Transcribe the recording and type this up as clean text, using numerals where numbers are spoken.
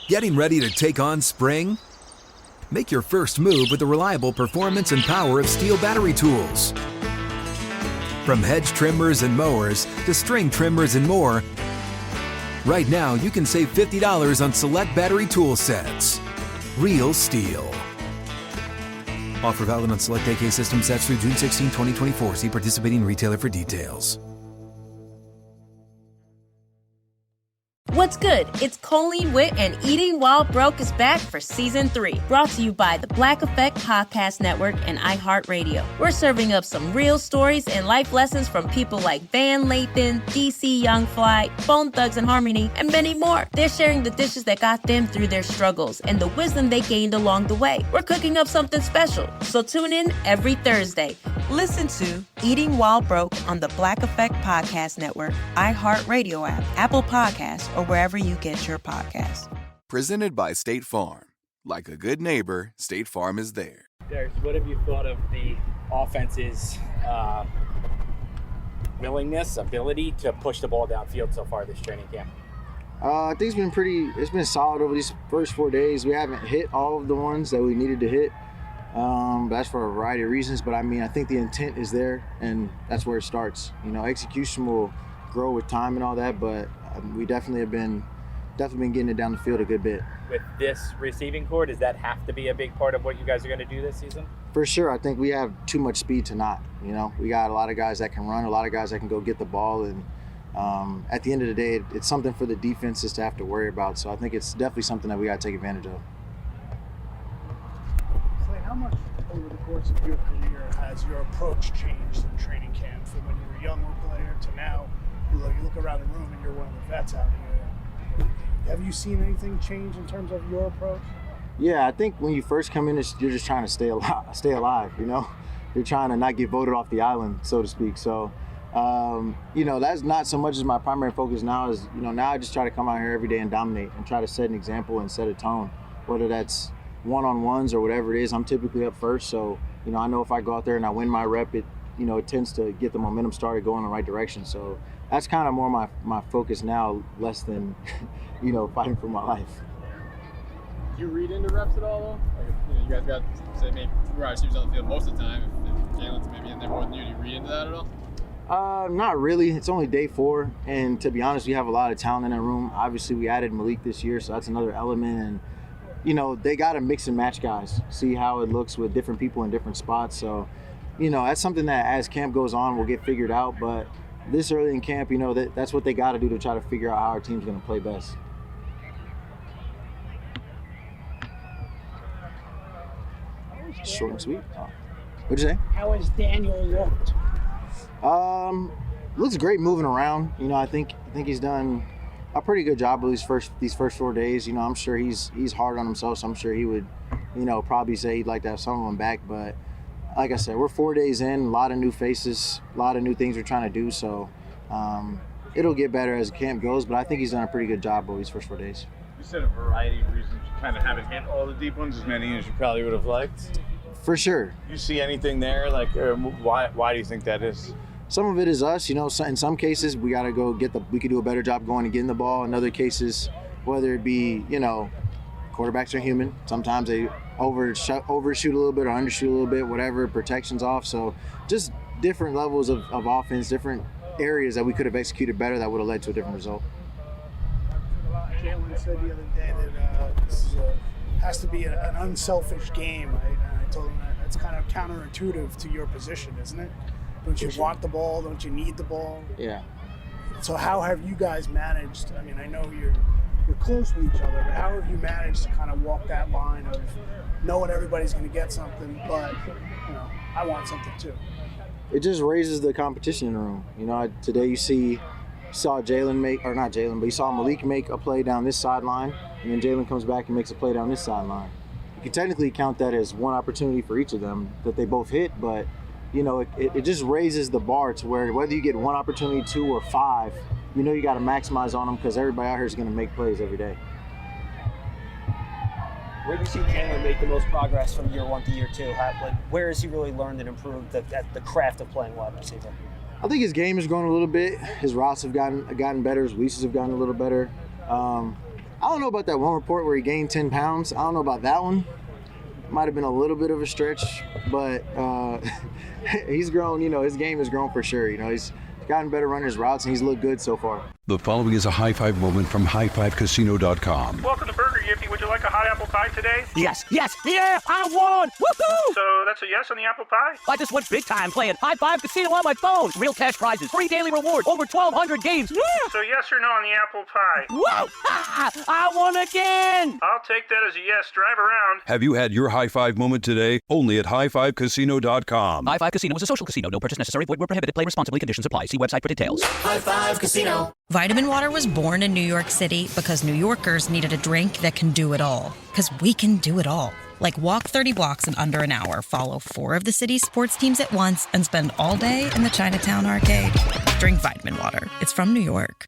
Getting ready to take on spring? Make your first move with the reliable performance and power of Steel battery tools. From hedge trimmers and mowers to string trimmers and more, right now you can save $50 on select battery tool sets. Real Steel. Offer valid on select AK system sets through June 16, 2024. See participating retailer for details. What's good? It's Colleen Witt, and Eating While Broke is back for Season 3. Brought to you by the Black Effect Podcast Network and iHeartRadio. We're serving up some real stories and life lessons from people like Van Lathan, DC Young Fly, Bone Thugs and Harmony, and many more. They're sharing the dishes that got them through their struggles and the wisdom they gained along the way. We're cooking up something special, so tune in every Thursday. Listen to Eating While Broke on the Black Effect Podcast Network, iHeartRadio app, Apple Podcasts, or wherever you get your podcasts. Presented by State Farm. Like a good neighbor, State Farm is there. Darius, what have you thought of the offense's ability to push the ball downfield so far this training camp? I think it's been solid over these first 4 days. We haven't hit all of the ones that we needed to hit. That's for a variety of reasons, but I think the intent is there, and that's where it starts. Execution will grow with time and all that, but we definitely been getting it down the field a good bit. With this receiving core, does that have to be a big part of what you guys are going to do this season? For sure. I think we have too much speed to not. We got a lot of guys that can run, a lot of guys that can go get the ball, and at the end of the day, it's something for the defenses to have to worry about. So I think it's definitely something that we got to take advantage of. How much over the course of your career has your approach changed in training camp from when you were a younger player to now? You look around the room and you're one of the vets out here. Have you seen anything change in terms of your approach? Yeah, I think when you first come in, you're just trying to stay alive. You're trying to not get voted off the island, so to speak. So, that's not so much as my primary focus now. Is now I just try to come out here every day and dominate and try to set an example and set a tone, whether that's one-on-ones or whatever it is. I'm typically up first, so I know if I go out there and I win my rep, it tends to get the momentum started going in the right direction. So that's kind of more my focus now, less than fighting for my life. Do you read into reps at all though? You guys got say maybe 4 wide receivers on the field most of the time. If Jalen's maybe in there more than you, do you read into that at all? Not really. It's only day 4, and to be honest, we have a lot of talent in that room. Obviously, we added Malik this year, so that's another element. And they got to mix and match guys, see how it looks with different people in different spots. So, that's something that as camp goes on will get figured out. But this early in camp, that's what they got to do to try to figure out how our team's going to play best. Short and sweet. What'd you say? How has Daniel looked? Looks great moving around. I think he's done a pretty good job of these first 4 days. I'm sure he's hard on himself, so I'm sure he would, probably say he'd like to have some of them back. But like I said, we're 4 days in, a lot of new faces, a lot of new things we're trying to do. So it'll get better as camp goes, but I think he's done a pretty good job over these first 4 days. You said a variety of reasons you kind of haven't hit all the deep ones, as many as you probably would have liked. For sure. You see anything there? Why do you think that is? Some of it is us, in some cases we got to go we could do a better job going and getting the ball. In other cases, whether it be, quarterbacks are human. Sometimes they overshoot a little bit or undershoot a little bit, whatever, protection's off. So just different levels of offense, different areas that we could have executed better that would have led to a different result. Jalen said the other day that this has to be an unselfish game. I told him that's kind of counterintuitive to your position, isn't it? Don't you want the ball? Don't you need the ball? Yeah. So how have you guys managed? I know you're close with each other, but how have you managed to kind of walk that line of knowing everybody's going to get something, but I want something too? It just raises the competition in the room. Today you saw you saw Malik make a play down this sideline, and then Jalen comes back and makes a play down this sideline. You can technically count that as one opportunity for each of them that they both hit, but it just raises the bar to where whether you get one opportunity, 2 or 5, you got to maximize on them because everybody out here is going to make plays every day. Where do you see Jalen make the most progress from year 1 to year 2? Where has he really learned and improved the craft of playing wide receiver? I think his game has grown a little bit. His routes have gotten better. His releases have gotten a little better. I don't know about that one report where he gained 10 pounds. I don't know about that one. Might have been a little bit of a stretch, but he's grown. His game has grown for sure. He's gotten better running his routes, and he's looked good so far. The following is a high-five moment from highfivecasino.com. Welcome to Burger Yippee. Would you like a hot apple pie today? Yes, yeah, I won! Woohoo! So that's a yes on the apple pie? I just went big time playing High Five Casino on my phone. Real cash prizes, free daily rewards, over 1,200 games. Yeah! So yes or no on the apple pie? Whoa! I won again! I'll take that as a yes. Drive around. Have you had your high-five moment today? Only at highfivecasino.com. High Five Casino is a social casino. No purchase necessary. Void where prohibited. Play responsibly. Conditions apply. See website for details. High Five Casino. Vitamin Water was born in New York City because New Yorkers needed a drink that can do it all. Because we can do it all. Like walk 30 blocks in under an hour, follow 4 of the city's sports teams at once, and spend all day in the Chinatown arcade. Drink Vitamin Water. It's from New York.